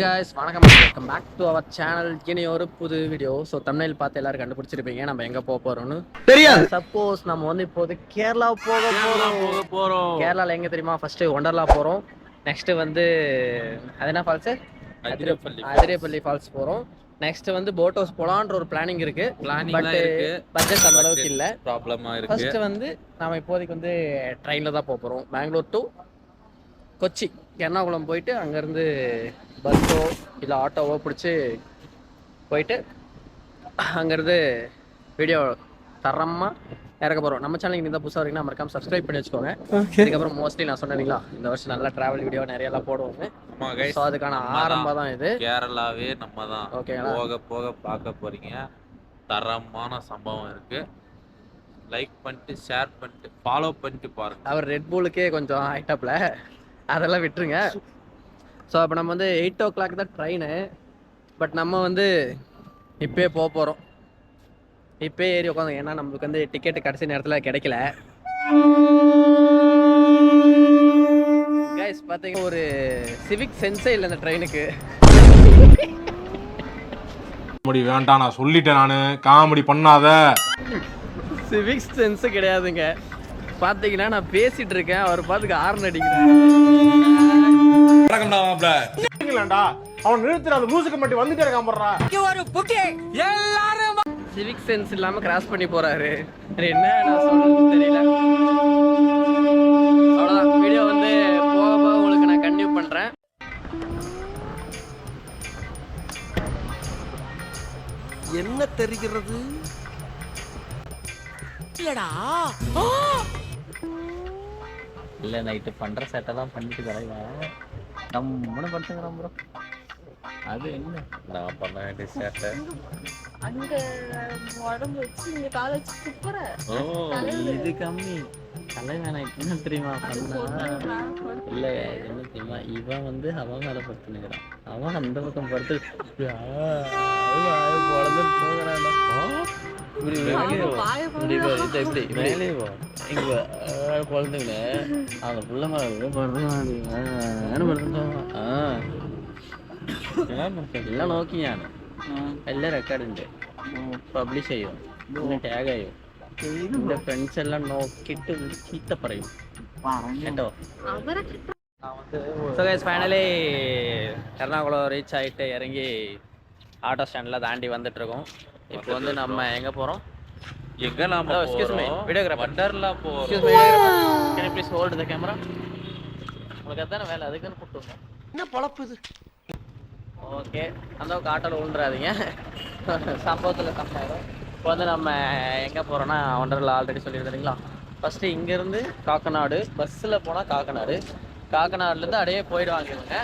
guys, வணக்கம் welcome back to our channel. இனி ஒரு புது வீடியோ. ஸோ thumbnail பார்த்து எல்லாரும் கண்டுபிடிச்சிருப்பீங்க நம்ம எங்கே போக போகிறோம்னு. தெரியாது. சப்போஸ் நம்ம வந்து இப்போது கேரளா போக போகிறோம். கேரளாவில் எங்கே தெரியுமா? ஃபர்ஸ்ட் ஒண்டர்லா போகிறோம். நெக்ஸ்ட் வந்து அது என்ன ஃபால்ஸு? அதிரப்பள்ளி ஃபால்ஸ் போகிறோம். நெக்ஸ்ட் வந்து போட் ஹவுஸ் போலான்ற ஒரு பிளானிங் இருக்கு. பட்ஜெட் அந்த அளவுக்கு இல்லை, ப்ராப்ளமாக இருக்கு. ஃபர்ஸ்ட் வந்து நம்ம இப்போதைக்கு வந்து ட்ரெயினில் தான் போக போகிறோம். பெங்களூர் டு கொச்சி எர்ணாகுளம் போயிட்டு அங்கேருந்து பஸ்ஸோ இல்லை ஆட்டோவோ பிடிச்சி போயிட்டு அங்கேருந்து வீடியோ தரமாக இறக்க போகிறோம். நம்ம சேனலுக்கு இந்த புதுசாக இருக்கீங்கன்னா மறக்காம சப்ஸ்கிரைப் பண்ணி வச்சுக்கோங்க. இதுக்கப்புறம் மோஸ்ட்லி நான் சொன்னீங்களா இந்த வருஷம் நல்லா ட்ராவல் வீடியோ நிறையெல்லாம் போடுவோம். ஸோ அதுக்கான ஆரம்பம் தான் இது. கேரளாவே நம்ம தான் ஓகேங்களா, போக போக பார்க்க போகிறீங்க. தரமான சம்பவம் இருக்குது. லைக் பண்ணிட்டு ஷேர் பண்ணிட்டு ஃபாலோ பண்ணிட்டு பாருங்கள். அவர் ரெட் பூலுக்கே கொஞ்சம் ஹைட்டப்பில் அதெல்லாம் விட்டுருங்க. ஸோ அப்போ நம்ம வந்து 8 o'clock தான் ட்ரெயினு. பட் நம்ம வந்து இப்போயே போக போகிறோம். இப்போயே ஏறி உட்காந்து, ஏன்னா நம்மளுக்கு வந்து டிக்கெட்டு கடைசி நேரத்தில் கிடைக்கல. கைஸ் பார்த்தீங்கன்னா ஒரு சிவிக் சென்ஸே இல்லை இந்த ட்ரெயினுக்கு. காமெடி வேண்டாம், நான் சொல்லிட்டேன். நான் காமெடி பண்ணாத. சிவிக் சென்ஸு கிடையாதுங்க. பார்த்தீங்கன்னா நான் பேசிட்டு இருக்கேன், அவர் பார்த்துக்கு ஹார்ன் அடிக்கிறேன். அவன் நிறுத்துறாது, மூசுக்கு மட்டும் வந்துட்டே இருக்கான். சிவிக் சென்ஸ் இல்லாம கிராஸ் பண்ணி போறாரு. என்ன நான் சொல்றது தெரியல. அவ்வளவுதான், வீடியோ வந்து போக போக உங்களுக்கு நான் கன்டினியூ பண்றேன். என்ன தெரிகிறது? இல்லடா இல்ல நைட்டு பண்ற சேட்டை தான் பண்ணிட்டு தலைவா நம்ம படுத்துக்கிறோம் ப்ரோ. அது என்ன நான் பண்ண வேண்டிய சேட்டை? அங்க உடம்பு வச்சு நீங்க கால வச்சு துப்புற. ஓ இது கம்மி தலைவன் என்ன தெரியுமா பண்ணா? இல்ல என்ன தெரியுமா, இவன் வந்து அவன் மேல படுத்துனுக்கிறான், அவன் அந்த பக்கம் படுத்து குழந்தை போகிறான். குழந்தைங்க அந்த புள்ள എല്ലാം നോക്കിയാണ്. എല്ലാം റെക്കോർഡുണ്ട്, പബ്ലിഷ് ചെയ്യും, പിന്നെ ടാഗ് ചെയ്യും. എൻ്റെ ഫ്രണ്ട്സ് എല്ലാം നോക്കിയിട്ട് ചീത്ത പറയും കേട്ടോ. So guys finally Ernakulam reach ஆகிட்டு இறங்கி ஆட்டோ ஸ்டாண்டில் தாண்டி வந்துட்டுருக்கோம். இப்போ வந்து நம்ம எங்கே போகிறோம்? எங்கே நாம எக்ஸ்கியூஸ் மீ வீடியோகிராஃபர் வண்டர்லா போகிறோம். Excuse me videographer, can you please hold the camera? உங்களுக்கு அதான வேலை, அதுக்குன்னு கூப்பிட்டு என்ன பழப்பு இது? ஓகே, அந்த ஆட்டோவில் விழுந்துடாதீங்க, சம்பவத்தில் கம்மியாயிடும். இப்போ வந்து நம்ம எங்கே போகிறோன்னா ஒண்டர்லா ஆல்ரெடி சொல்லியிருந்தீங்களா. ஃபஸ்ட்டு இங்கேருந்து காக்கநாடு பஸ்ஸில் போனால் காக்கநாடு, காக்கநாடுலேருந்து அப்படியே போயிடுவாங்க இவங்க.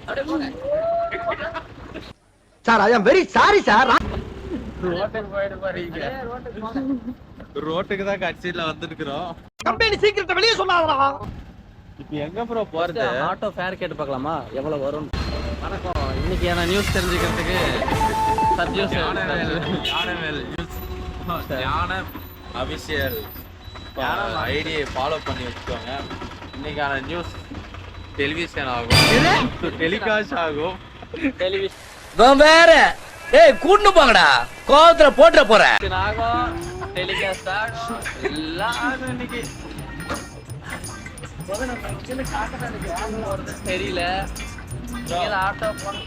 அப்படியே போங்க sir, I am very sorry sir. ரோட்டுக்கு போயிட்டு போறீங்க. ரோட்டுக்கு தான் கட்சியில் வந்துருக்குறோம். கம்பெனி சீக்கிரத்தை வெளியே சொல்லாதடா. இப்போ எங்கே ப்ரோ போகிறது? ஆட்டோ ஃபேர் கேட்டு பார்க்கலாமா எவ்வளோ வரும்? வணக்கம், இன்னைக்கு என்ன நியூஸ் தெரிஞ்சுக்கிறதுக்கு அபிஷியல் ஐடியை ஃபாலோ பண்ணி வச்சுக்கோங்க. இன்னைக்கான நியூஸ் டெலிவிஷன் ஆகும், டெலிகாஸ்ட் ஆகும். டெலிவிஷன் வேற கூட்டு போங்கடா, கோவத்துல போட்டு போறேன் ஆகும், டெலிகாஸ்ட் ஆகும், எல்லாம் ஆகும் இன்னைக்கு. தெரியல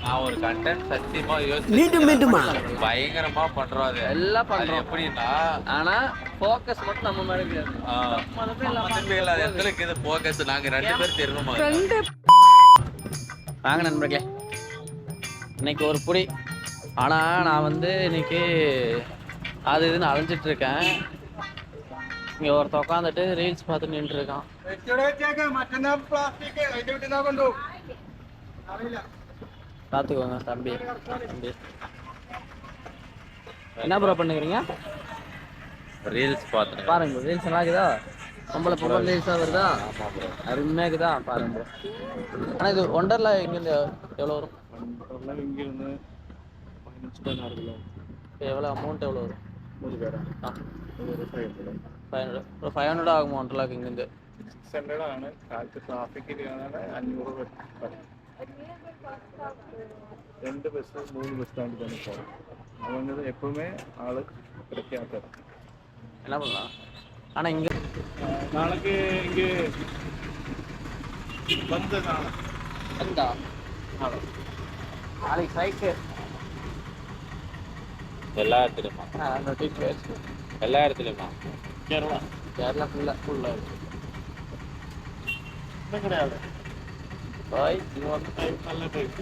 நான் ஒரு கண்டென்ட் சத்தியமா மீண்டும் பயங்கரமா பண்றோம். அது எல்லாம் பண்றோம் எப்படின்னா, ஆனா ஃபோக்கஸ் மட்டும் நம்ம மேல கிடையாது. எங்களுக்கு இது ஃபோக்கஸ் நாங்க 2 பேரும் தெரியணுமா? வாங்க நண்பர்களே, இன்னைக்கு ஒரு புடி. ஆனா நான் வந்து இன்னைக்கு அது இதுன்னு அலைஞ்சிட்டு இருக்கேன். இங்க ஒருத்த உட்காந்துட்டு ரீல்ஸ் பார்த்து நின்று இருக்கான். பார்த்துக்கோங்க தம்பி. என்ன ப்ரோ பண்ணுறீங்க? ரீல்ஸ் பார்த்து பாருங்க, ரீல்ஸ் நல்லா இருக்குதா? பொம்பளை ரீல்ஸாக வருதா? அருமையாக இருக்குதா? பாருங்க ப்ரோ. ஆனால் இது ஒண்டர்லா இங்கேருந்து எவ்வளோ வரும்? இங்கிருந்து எவ்வளோ அமௌண்ட் எவ்வளோ வரும்? 500 ஆகுமா ஒண்டர்லாக்கு இங்கேருந்து? 600 ആണ്. കാലത്ത് ട്രാഫിക് ഇല്ലാതെ 500 വരും. Nearby bus stop 2 bus 3 bus stand தானே போகிறோம். அவங்க எப்பவுமே ஆள் கிடைக்காத. என்ன பண்ணலாம் ஆனா இங்க நாளைக்கு இங்கே வந்த எந்தா நாளைக்கு சைக்கு எல்லா இடத்துலயுமா? எல்லா இடத்துலயுமா? கேரளா கேரளா ஃபுல்லா இருக்கு கிடையாது. பாய் நல்ல டைம்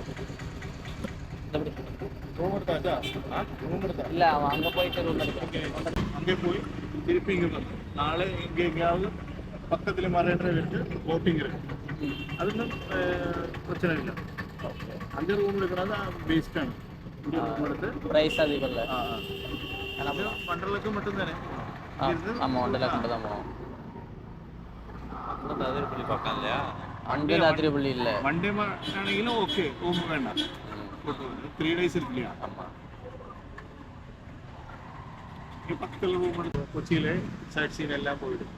ரூம் எடுத்தாச்சா? ரூம் எடுத்தா இல்ல அவன் அங்க போயிட்டு ரூம் எடுக்க அங்கே போய் திருப்பி இங்கே வந்து நாளை இங்கே எங்கேயாவது பக்கத்தில் மரேன்ற இருக்கு போட்டிங் இருக்கு. அதுவும் பிரச்சனை இல்லை. அங்கே ரூம் எடுக்கிறது வேஸ்டாണ്. இங்கே ரூம் எடுத்து பிரைஸ் அதிகம் இல்ல மண்டலுக்கு மட்டும்தானே. ஆமா ஒன்றரை கொண்டு தான் போவோம் அங்கே அதிரப்பள்ளி பக்கம் இல்லையா? அங்கே ராத்திரி இல்ல மண்டே ஆണെങ്കിലും ஓகே ரூம் வேண்டாம். 3 days இருக்கு இல்லையா? ஆமா. இங்கே பக்கத்தில் ரூம் எடுத்து கொச்சியில் சைட் சீன் எல்லாம் போயிடும்.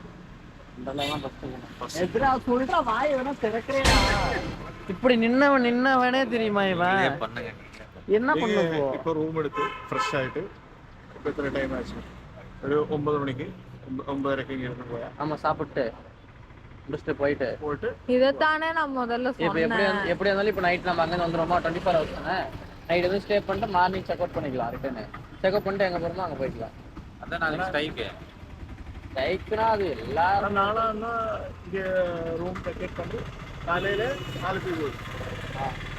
இப்படி நின்னவனே தெரியுமா இவன் பண்ணுங்க. என்ன பண்ணுவோம் இப்போ ரூம் எடுத்து ஃப்ரெஷ் ஆகிட்டு இப்போ எத்தனை டைம் ஆச்சு? ஒரு 9 மணிக்கு 9:30க்கு இங்கே இருந்து போயா ஆமா சாப்பிட்டு முடிச்சுட்டு போயிட்டு இதைத்தானே நான் முதல்ல இப்போ எப்படி இருந்தாலும் இப்போ நைட் நம்ம அங்கே வந்துடுவோமா 24 hours தானே. நைட் எதுவும் ஸ்டே பண்ணிட்டு மார்னிங் செக் அவுட் பண்ணிக்கலாம். ரிட்டர்னு செக் அவுட் பண்ணிட்டு எங்கே போகிறோமோ அங்கே போய்க்கலாம். அதான் நாளைக்கு ஸ்ட்ரைக்கு. ஸ்ட்ரைக்குனா அது எல்லாரும் நாளான்னா இங்கே ரூம் டிக்கெட் பண்ணி காலையில் ஆலப்பி போயிடும்.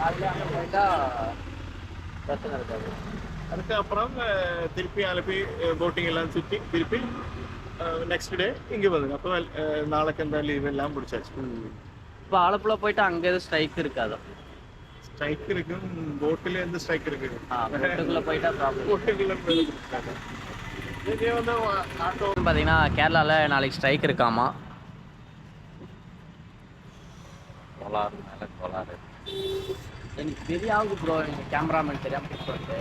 காலையில் அங்கே போயிட்டா பிரச்சனை இருக்காது. அதுக்கப்புறம் திருப்பி ஆலப்பி போட்டிங் எல்லாம் சுற்றி திருப்பி நெக்ஸ்ட் டே இங்கே வந்துடும். அப்போ நாளைக்கு அந்த லீவ் எல்லாம் பிடிச்சாச்சு. இப்போ ஆலப்புழா போயிட்டு அங்கே எதுவும் ஸ்ட்ரைக் இருக்காது. ஸ்ட்ரைக் இருக்கும். போட்டில் எந்த ஸ்ட்ரைக் இருக்கு? போட்டுக்குள்ளே போயிட்டா ப்ராப்ளம். போட்டுக்குள்ள இதே வந்து ஆட்டோ பார்த்தீங்கன்னா கேரளாவில் நாளைக்கு ஸ்ட்ரைக் இருக்காமா. கோளாறு மேலே கோளாறு. எனக்கு தெரியாது ப்ரோ. எனக்கு கேமராமேன் தெரியாமல் சொல்லிட்டு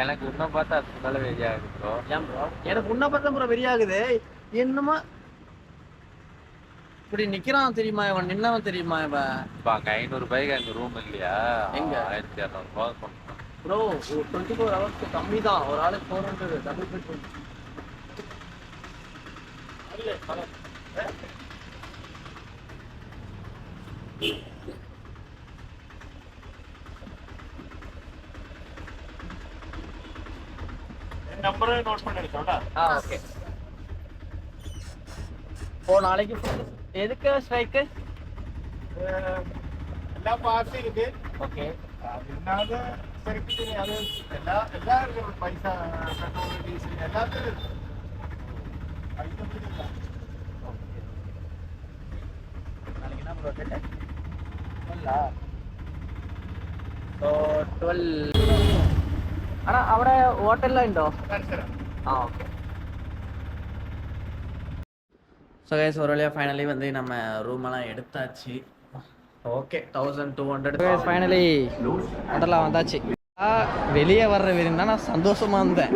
எனக்கு இன்னும் பார்த்தா அதுக்கு மேலே வெளியாகுது ப்ரோ. ஏன் ப்ரோ? எனக்கு உன்னை பார்த்தா ப்ரோ வெறியாகுது. என்னமா இப்படி நிக்கிறான் தெரியுமா இவன்? நின்னவன் தெரியுமா இவன்? இப்போ அங்கே 500 ரூபாய்க்கு அங்கே ரூம் இல்லையா? எங்க? 1200 ரூபா பண்ணுறோம் ப்ரோ. 24 hours கம்மி தான். ஒரு ஆளுக்கு 400 டபுள் பெட். நம்பரை நோட் பண்ணி எடுத்தோம்டா. ஓகே. இப்போ நாளைக்கு எதுக்கு ஸ்ட்ரைக்கு? எல்லா பார்ட்டி இருக்கு. ஓகே. அதனால சரிக்கு அது எல்லாருக்கும் பைசா பெட்ரோல் டீசல் எல்லாத்துக்கும் நாளைக்கு என்ன ப்ரோ டேட்? 12. ஆனா അവിടെ ഹോട്ടലിലാ ഉണ്ടോ? ஓகே. ஸோ கைஸ் ஒரு வழியாக ஃபைனலி வந்து நம்ம ரூமெல்லாம் எடுத்தாச்சு. ஓகே 1200 ஃபைனலி ஹோட்டலாக வந்தாச்சு. வெளியே வர்ற வரையும் தான் நான் சந்தோஷமாக இருந்தேன்.